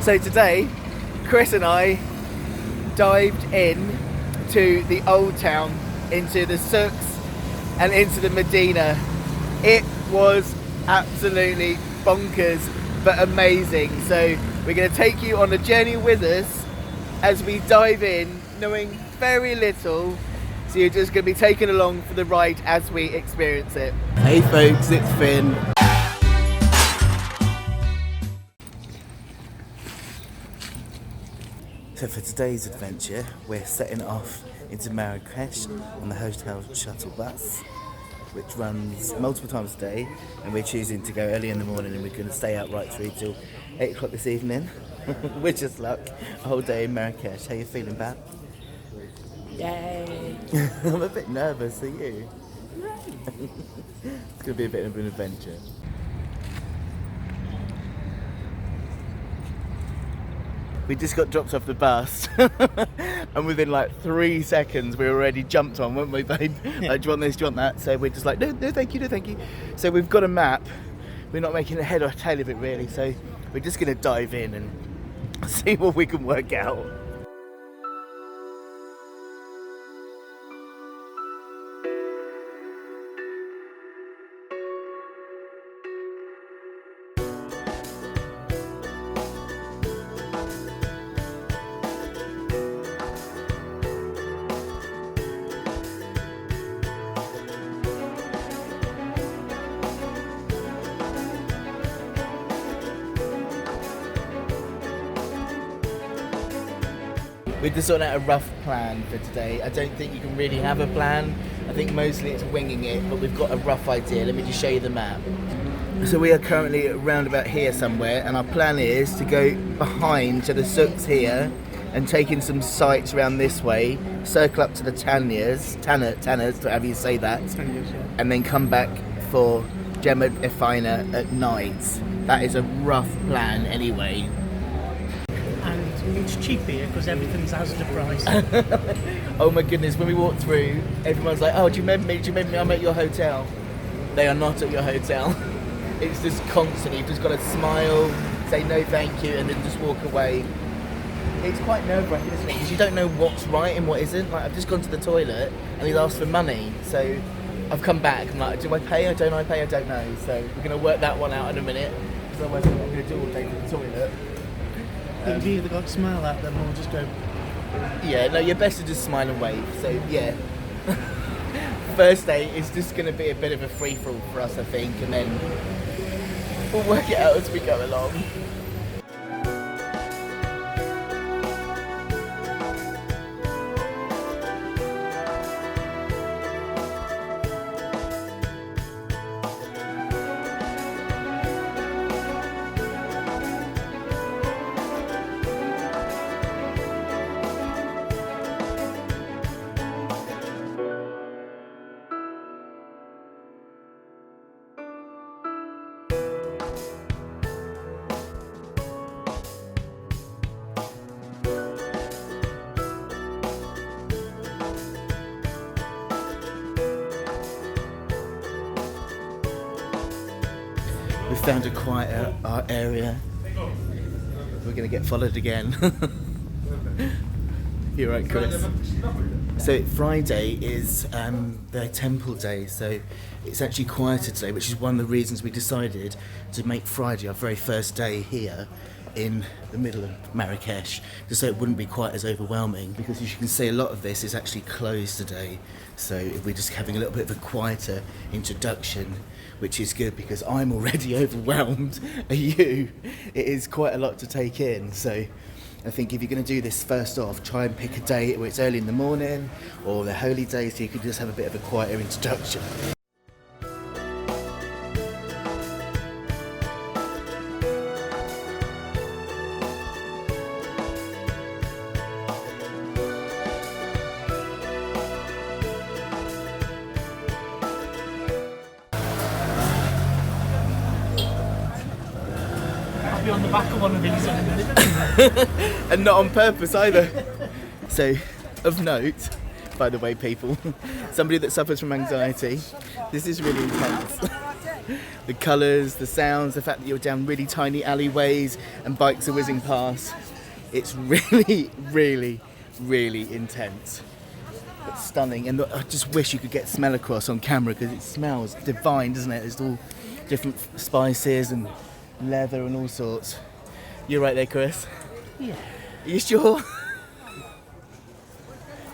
So today, Chris and I dived in to the Old Town, into the Souks and into the Medina. It was absolutely bonkers but amazing. So we're going to take you on a journey with us as we dive in, knowing very little. So you're just going to be taken along for the ride as we experience it. Hey folks, it's Finn. So for today's adventure, we're setting off into Marrakech on the hotel shuttle bus, which runs multiple times a day, and we're choosing to go early in the morning, and we're going to stay out right through till 8 o'clock this evening. We're just luck, a whole day in Marrakech. How you feeling, Bat? Yay! I'm a bit nervous, are you? It's going to be a bit of an adventure. We just got dropped off the bus and within like 3 seconds we already jumped on, weren't we, babe? Like, do you want this, do you want that? So we're just like, no thank you, no thank you. So we've got a map, we're not making a head or tail of it really, so we're just going to dive in and see what we can work out. We're just sorting out a rough plan for today. I don't think you can really have a plan. I think mostly it's winging it, but we've got a rough idea. Let me just show you the map. So we are currently around about here somewhere, and our plan is to go behind to the Souks here and take in some sights around this way, circle up to the Tanners, however you say that, and then come back for Jemma De Fna at night. That is a rough plan anyway. It's cheap here because everything's Asda price. Oh my goodness, when we walked through, everyone's like, oh, do you remember me? I'm at your hotel. They are not at your hotel. It's just constantly, you've just got to smile, say no thank you, and then just walk away. It's quite nerve-wracking, isn't it? Because you don't know what's right and what isn't. Like, I've just gone to the toilet and he's asked for money, so I've come back. I'm like, do I pay or don't I pay? I don't know. So we're going to work that one out in a minute, because otherwise I'm not going to do all day to the toilet. You've either got to smile at them or just go. Yeah, no, you're best to just smile and wave. So yeah, first day is just going to be a bit of a free-for-all for us, I think, and then we'll work it out as we go along. We found a quiet art area. We're going to get followed again. You're right, Chris. So Friday is their temple day, so it's actually quieter today, which is one of the reasons we decided to make Friday our very first day here in the middle of Marrakech, just so it wouldn't be quite as overwhelming, because as you can see, a lot of this is actually closed today, so we're just having a little bit of a quieter introduction, which is good because I'm already overwhelmed. Are you? It is quite a lot to take in, so I think if you're going to do this first off, try and pick a day where it's early in the morning or the holy day, so you can just have a bit of a quieter introduction. I'll be on the back of one of these in a minute. And not on purpose either. So, of note, by the way, people, somebody that suffers from anxiety, this is really intense. The colours, the sounds, the fact that you're down really tiny alleyways and bikes are whizzing past. It's really, really, really intense. It's stunning, and I just wish you could get smell across on camera because it smells divine, doesn't it? There's all different spices and leather and all sorts. You're right there, Chris? Yeah. Are you sure?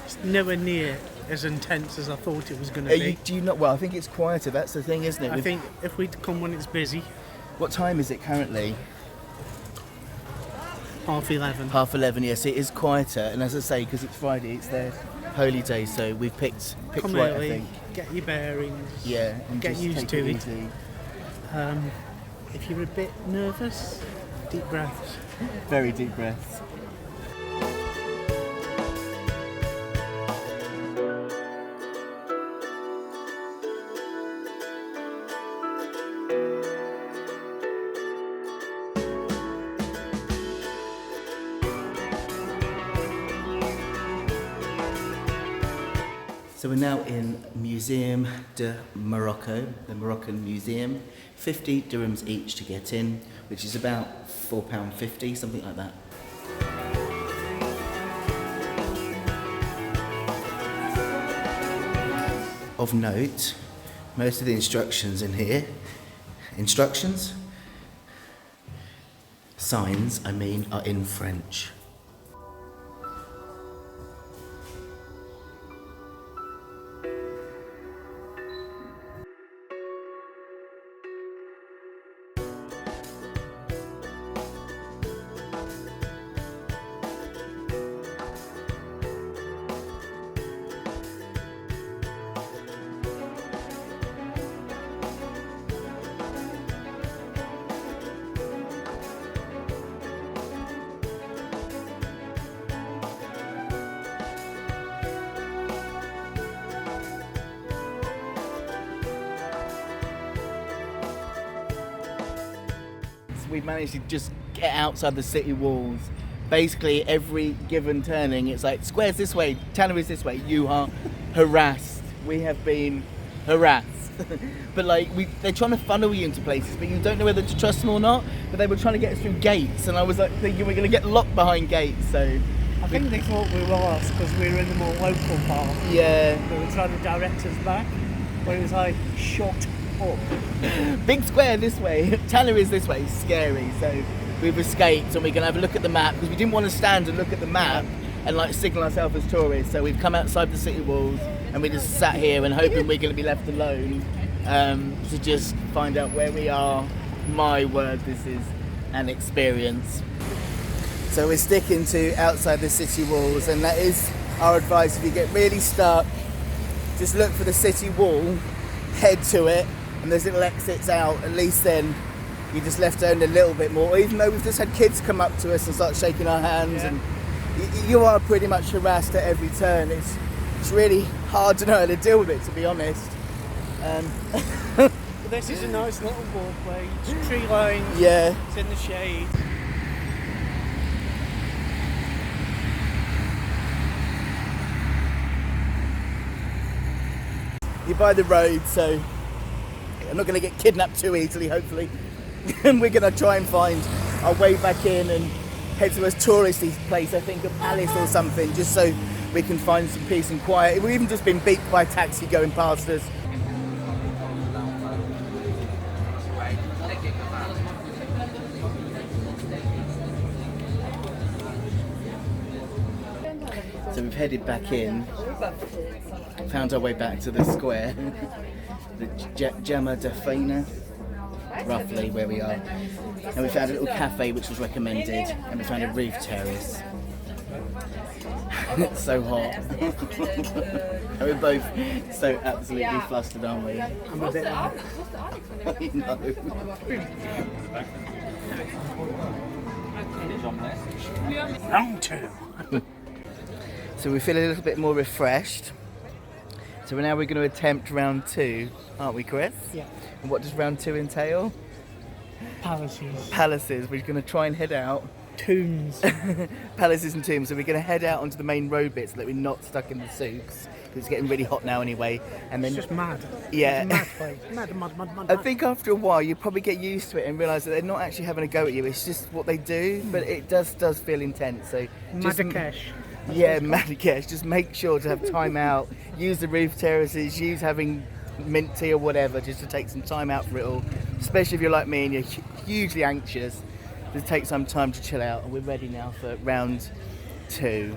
It's nowhere near as intense as I thought it was going to be. Do you not? Well, I think it's quieter. That's the thing, isn't it? I think if we'd come when it's busy. What time is it currently? 11:30. 11:30. Yes, it is quieter, and as I say, because it's Friday, it's their holy day, so we've picked Come right. early, I think. get your bearings. Yeah, and get just used take to it. easy. If you're a bit nervous, deep breaths. Very deep breaths. So we're now in Museum de Morocco, the Moroccan Museum. 50 dirhams each to get in, which is about £4.50, something like that. Of note, most of the instructions in here, signs, I mean, are in French. We've managed to just get outside the city walls. Basically, every given turning, it's like squares this way, tanneries this way. You are harassed. We have been harassed. But like, they're trying to funnel you into places, but you don't know whether to trust them or not. But they were trying to get us through gates, and I was like thinking we're going to get locked behind gates. So I think they thought we were lost because we were in the more local part. yeah, They were trying to direct us back, but it was like, shut up. big square this way, tanneries this way. Scary. So we've escaped, and we're going to have a look at the map because we didn't want to stand and look at the map and like signal ourselves as tourists. So we've come outside the city walls, and we just sat here and hoping we're going to be left alone to just find out where we are. My word, this is an experience. So we're sticking to outside the city walls, and that is our advice. If you get really stuck, just look for the city wall, head to it, and there's little exits out. At least then you're just left alone a little bit more. Even though we've just had kids come up to us and start shaking our hands, and you are pretty much harassed at every turn. It's really hard to know how to deal with it, to be honest. But this is a nice little walkway. It's tree lines. Yeah. It's in the shade. You're by the road, so I'm not going to get kidnapped too easily, hopefully. And we're going to try and find our way back in and head to a touristy place, I think a palace or something, just so we can find some peace and quiet. We've even just been beeped by a taxi going past us. So we've headed back in, found our way back to the square, the Jemma De Fna, roughly where we are, and we found a little cafe which was recommended, and we found a roof terrace. It's so hot. And we're both so absolutely flustered, aren't we? I'm a bit I know. round two. So we feel a little bit more refreshed. So now we're going to attempt round 2, aren't we, Chris? Yeah. And what does round 2 entail? Palaces. Palaces. We're going to try and head out tombs. Palaces and tombs. So we're going to head out onto the main road bit so that we're not stuck in the souks. Because it's getting really hot now anyway. And then It's just mad. Yeah. It's a mad place. Mad. I think after a while you probably get used to it and realise that they're not actually having a go at you. It's just what they do. But it does feel intense. So just Marrakech. Yeah, Marrakech. Just make sure to have time out. Use the roof terraces. Use having mint tea or whatever, just to take some time out for it all. Especially if you're like me and you're hugely anxious. Just take some time to chill out. And we're ready now for round 2.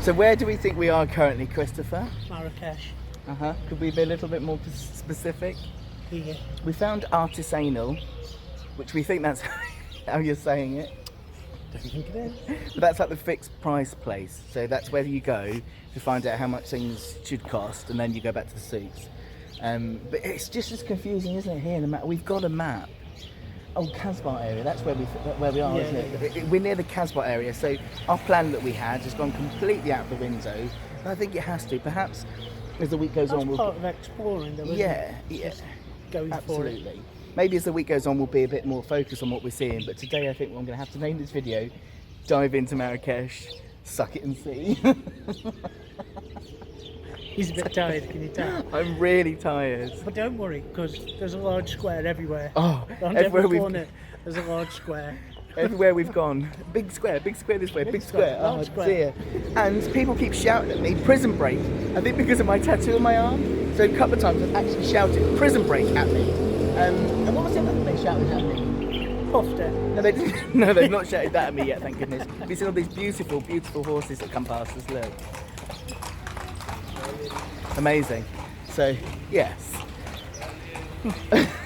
So where do we think we are currently, Christopher? Marrakech. Could we be a little bit more specific? Here. We found artisanal, which we think that's how you're saying it. Don't think it is. But that's like the fixed price place. So that's where you go to find out how much things should cost, and then you go back to the souks. But it's just as confusing, isn't it? Here in the map, we've got a map. Oh, Casbah area. That's where we are, isn't it? We're near the Casbah area. So our plan that we had has gone completely out the window. And I think it has to. Perhaps as the week goes That's on, we'll part of exploring, though, isn't it? yeah, Going absolutely. for it. Maybe as the week goes on, we'll be a bit more focused on what we're seeing. But today, I think I'm going to have to name this video "Dive into Marrakech, Suck It and See." He's a bit tired, can you tell? I'm really tired. But don't worry, because there's a large square everywhere. Oh, On everywhere every we've corner, there's a large square. everywhere we've gone, big square this way, big square. Oh large square. dear! And people keep shouting at me, "Prison break!" I think because of my tattoo on my arm. So a couple of times I've actually shouted "prison break" at me. And what was the other thing they shouted at me? Puffed it. No, they didn't. No, they've not shouted that at me yet. Thank goodness. We've seen all these beautiful, beautiful horses that come past us. Look. Amazing. So, yes.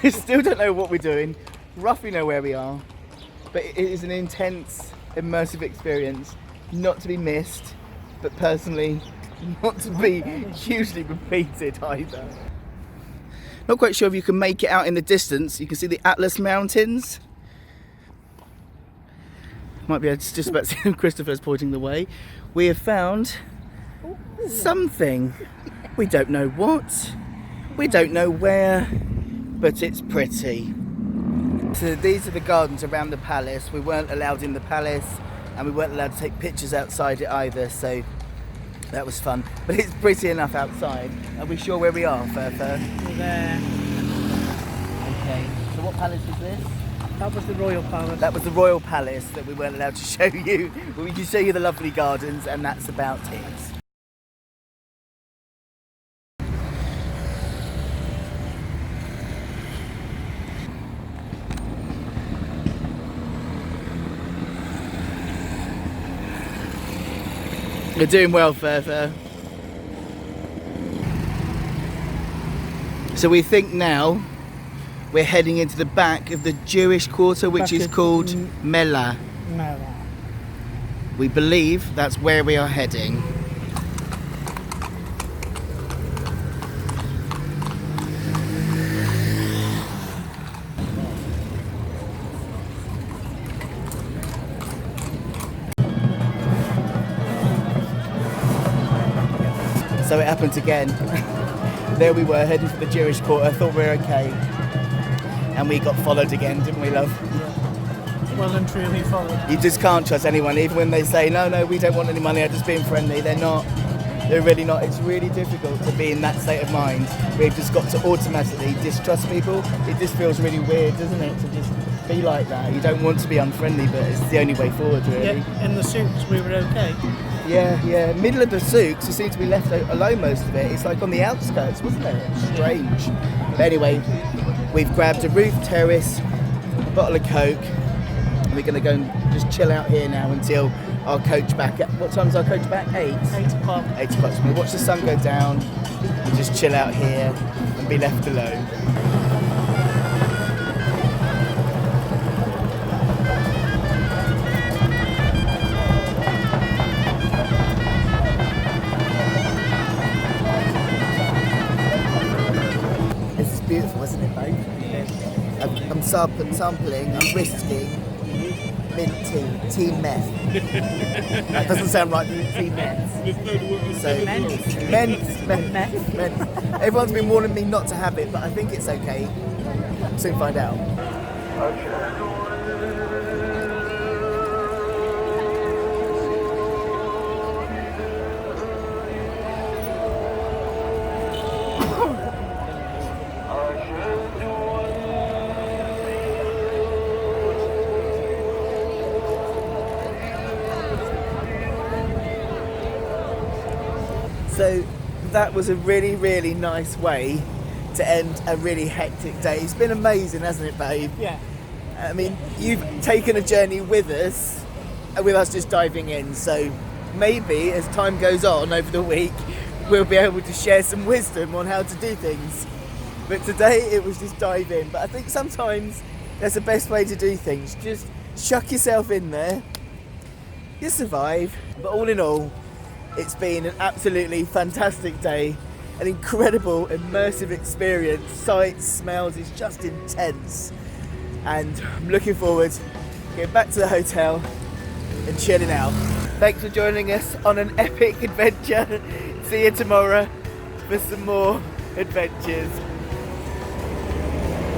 Still don't know what we're doing, roughly know where we are, but it is an intense, immersive experience, not to be missed, but personally, not to be hugely repeated either. Not quite sure if you can make it out in the distance. You can see the Atlas Mountains. Might be able to just about see Christopher's pointing the way. We have found something. We don't know what, we don't know where, but it's pretty. So these are the gardens around the palace. We weren't allowed in the palace, and we weren't allowed to take pictures outside it either, so that was fun. But it's pretty enough outside. Are we sure where we are, Furfur? We're there. Okay, so what palace is this? That was the Royal Palace. That was the Royal Palace that we weren't allowed to show you. But we can show you the lovely gardens, and that's about it. You're doing well, Furfur. So we think now we're heading into the back of the Jewish quarter, which is called Mela. Mela. We believe that's where we are heading. So it happened again. There we were, heading for the Jewish quarter, thought we were okay. And we got followed again, didn't we, love? Well and truly followed. You just can't trust anyone, even when they say, no, we don't want any money, I'm just being friendly. They're not. They're really not. It's really difficult to be in that state of mind. We've just got to automatically distrust people. It just feels really weird, doesn't it, to just be like that. You don't want to be unfriendly, but it's the only way forward, really. Yeah, in the souks we were okay. Yeah. Middle of the souks, you seem to be left alone most of it. It's like on the outskirts, wasn't it? Strange. But anyway, we've grabbed a roof terrace, a bottle of Coke, and we're going to go and just chill out here now until our coach back. What time's our coach back? 8? 8 o'clock. 8 o'clock. So we'll watch the sun go down and just chill out here and be left alone. This is beautiful, isn't it, babe? I'm sampling, I'm risking mint tea meth. That doesn't sound right, tea meth. So, mint. Everyone's been warning me not to have it, but I think it's okay. Soon find out. So that was a really, really nice way to end a really hectic day. It's been amazing, hasn't it, babe? Yeah. I mean, you've taken a journey with us just diving in. So maybe as time goes on over the week, we'll be able to share some wisdom on how to do things. But today it was just dive in. But I think sometimes that's the best way to do things. Just chuck yourself in there. You survive. But all in all, it's been an absolutely fantastic day, an incredible immersive experience. Sights, smells, it's just intense. And I'm looking forward to getting back to the hotel and chilling out. Thanks for joining us on an epic adventure. See you tomorrow for some more adventures.